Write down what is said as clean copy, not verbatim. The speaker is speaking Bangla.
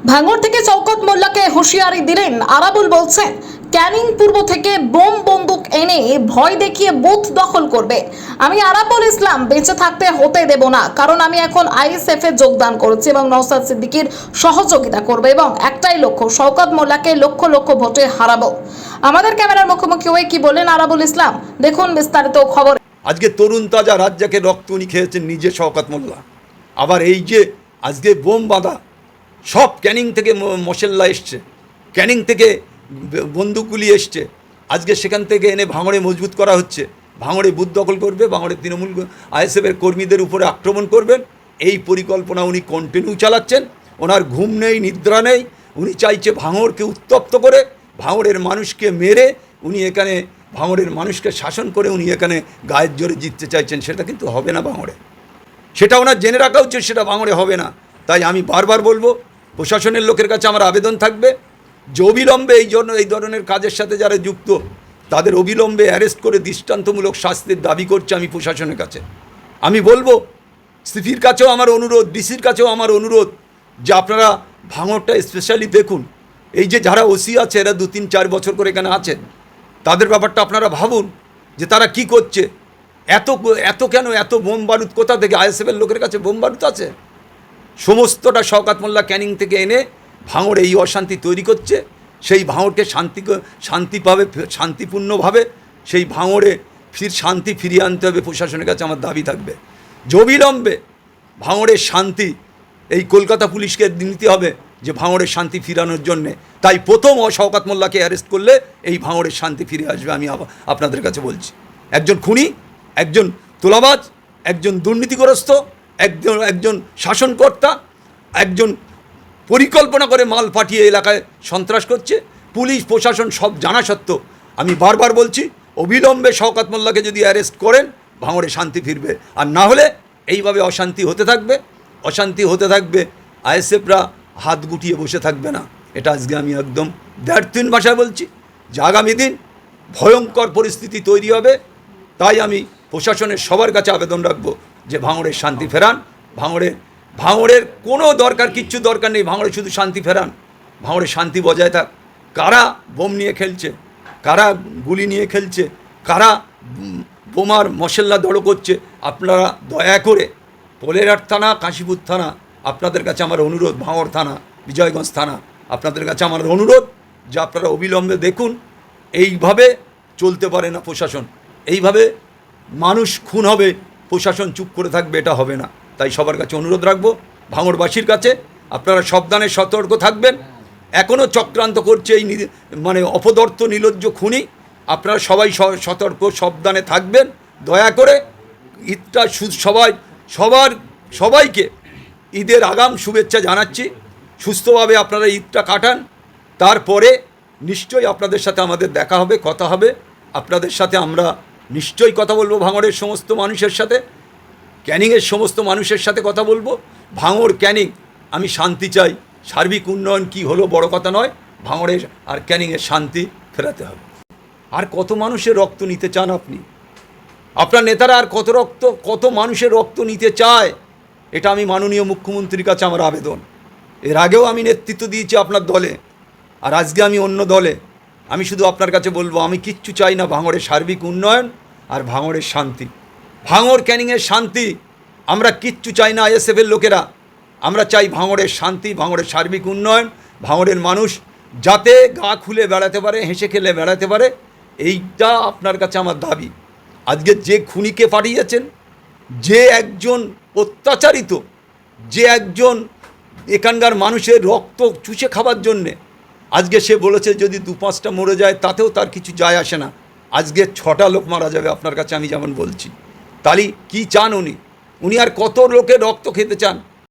ভাঙড় থেকে শওকত মোল্লাকে হুঁশিয়ারি দিলেন আরাবুল। বলছেন ক্যানিং পূর্ব থেকে বোম বন্দুক এনে ভয় দেখিয়ে বুথ দখল করবে। আমি আরাবুল ইসলাম বেঁচে থাকতে হতে দেব না, কারণ আমি এখন আইএসএফ এ যোগদান করেছি এবং নওশাদ সিদ্দিকীর সহযোগিতা করবে এবং একটাই লক্ষ্য, শওকত মোল্লাকে লক্ষ লক্ষ ভোটে হারাবো। আমাদের ক্যামেরার মুখোমুখি হয়ে কি বলেন আরাবুল ইসলাম, দেখুন বিস্তারিত খবর। আজকে তরুণ তাজা রাজ্জাকে রক্ত উনি খেয়েছেন নিজে শওকত মোল্লা। আবার এই যে আজকে বোম বাঁধা, সব ক্যানিং থেকে মশল্লা এসছে, ক্যানিং থেকে বন্দুকগুলি এসছে, আজকে সেখান থেকে এনে ভাঙড়ে মজবুত করা হচ্ছে। ভাঙড়ে বুথ দখল করবে, ভাঙড়ে তৃণমূল আইএসএফের কর্মীদের উপরে আক্রমণ করবেন, এই পরিকল্পনা উনি কন্টিনিউ চালাচ্ছেন। ওনার ঘুম নেই, নিদ্রা নেই। উনি চাইছে ভাঙড়কে উত্তপ্ত করে, ভাঙড়ের মানুষকে মেরে উনি এখানে ভাঙড়ের মানুষকে শাসন করে উনি এখানে গায়ের জোরে জিততে চাইছেন। সেটা কিন্তু হবে না ভাঙড়ে, সেটা ওনার জেনে রাখা উচিত, সেটা ভাঙড়ে হবে না। তাই আমি বারবার বলবো, প্রশাসনের লোকের কাছে আমার আবেদন থাকবে যে অবিলম্বে এই ধরনের কাজের সাথে যারা যুক্ত তাদের অবিলম্বে অ্যারেস্ট করে দৃষ্টান্তমূলক শাস্তির দাবি করছে আমি প্রশাসনের কাছে। আমি বলবো সিপির কাছেও আমার অনুরোধ, ডিসির কাছেও আমার অনুরোধ যে আপনারা ভাঙড়টা স্পেশালি দেখুন। এই যে যারা ওসি আছে এরা 2-3-4 বছর করে এখানে আছেন, তাদের ব্যাপারটা আপনারা ভাবুন যে তারা কি করছে। এত কেন এত বোম বারুদ কোথা থেকে? আইএসএফের লোকের কাছে বোম বারুদ আছে। সমস্তটা শওকত মোল্লা ক্যানিং থেকে এনে ভাঙড়ে এই অশান্তি তৈরি করছে। সেই ভাঙড়কে শান্তিপূর্ণভাবে সেই ভাঙড়ে শান্তি ফিরিয়ে আনতে হবে। প্রশাসনের কাছে আমার দাবি থাকবে যে অবিলম্বে ভাঙড়ের শান্তি এই কলকাতা পুলিশকে নিতে হবে যে ভাঙড়ের শান্তি ফিরানোর জন্যে। তাই প্রথম শওকত মোল্লাকে অ্যারেস্ট করলে এই ভাঙড়ের শান্তি ফিরে আসবে। আমি আপনাদের কাছে বলছি, একজন খুনি, একজন তোলাবাজ, একজন দুর্নীতিগ্রস্ত, একজন শাসনকর্তা, একজন পরিকল্পনা করে মাল পাঠিয়ে এলাকায় সন্ত্রাস করছে। পুলিশ প্রশাসন সব জানা সত্ত্বেও আমি বারবার বলছি অবিলম্বে শওকত মোল্লাকে যদি অ্যারেস্ট করেন ভাঙড়ে শান্তি ফিরবে। আর না হলে এইভাবে অশান্তি হতে থাকবে। আইএসএফরা হাত গুটিয়ে বসে থাকবে না। এটা আজকে আমি একদম দ্ব্যর্থহীন ভাষায় বলছি যে আগামী দিন ভয়ঙ্কর পরিস্থিতি তৈরি হবে। তাই আমি প্রশাসনের সবার কাছে আবেদন রাখবো যে ভাঙড়ের শান্তি ফেরান। ভাঙড়ের কোনো কিচ্ছু দরকার নেই, ভাঙড়ে শুধু শান্তি ফেরান, ভাঙড়ে শান্তি বজায় থাক। কারা বোম নিয়ে খেলছে, কারা গুলি নিয়ে খেলছে, কারা বোমার মশলা দড়ো করছে, আপনারা দয়া করে পোলেরহাট থানা, কাশীপুর থানা, আপনাদের কাছে আমার অনুরোধ, ভাঙড় থানা, বিজয়গঞ্জ থানা, আপনাদের কাছে আমার অনুরোধ যে আপনারা অবিলম্বে দেখুন। এইভাবে চলতে পারে না প্রশাসন, এইভাবে মানুষ খুন হবে, প্রশাসন চুপ করে থাকবে, এটা হবে না। তাই সবার কাছে অনুরোধ রাখবো, ভাঙড়বাসীর কাছে আপনারা সাবধানে সতর্ক থাকবেন। এখনও চক্রান্ত করছে এই অপদার্থ নির্লজ্জ খুনি। আপনারা সবাই সতর্ক সাবধানে থাকবেন। দয়া করে ঈদটা সবাইকে ঈদের আগাম শুভেচ্ছা জানাচ্ছি। সুস্থভাবে আপনারা ঈদটা কাটান, তারপরে নিশ্চয়ই আপনাদের সাথে আমাদের দেখা হবে, কথা হবে। আপনাদের সাথে আমরা নিশ্চয়ই কথা বলবো, ভাঙড়ের সমস্ত মানুষের সাথে, ক্যানিংয়ের সমস্ত মানুষের সাথে কথা বলবো। ভাঙড় ক্যানিং আমি শান্তি চাই, সার্বিক উন্নয়ন কি হলো বড় কথা নয়, ভাঙড়ের আর ক্যানিংয়ের শান্তি ফেরাতে হবে। আর কত মানুষের রক্ত নিতে চান আপনি? আপনার নেতারা আর কত মানুষের রক্ত নিতে চায়? এটা আমি মাননীয় মুখ্যমন্ত্রীর কাছে আমার আবেদন। এর আগেও আমি নেতৃত্ব দিয়েছি আপনার দলে, আর আজকে আমি অন্য দলে। আমি শুধু আপনার কাছে বলবো, আমি কিচ্ছু চাই না ভাঙড়ের সার্বিক উন্নয়ন আর ভাঙড়ের শান্তি, ভাঙড় ক্যানিংয়ের শান্তি। আমরা কিচ্ছু চাই না আইএসএফের লোকেরা, আমরা চাই ভাঙড়ের শান্তি, ভাঙড়ের সার্বিক উন্নয়ন, ভাঙড়ের মানুষ যাতে গা খুলে বেড়াতে পারে, হেসে খেলে বেড়াতে পারে। এইটা আপনার কাছে আমার দাবি। আজকে যে খুনিকে পাঠিয়েছেন, যে একজন অত্যাচারিত, যে একজন এখানকার মানুষের রক্ত চুষে খাবার জন্যে, আজকে সে বলেছে যদি 2-5টা মরে যায় তাতেও তার কিছু যায় আসে না। আজকে 6টা লোক মারা যাবে আপনার কাছে আমি যেমন বলছি। তাহলে কি চান উনি আর কত লোকের রক্ত খেতে চান?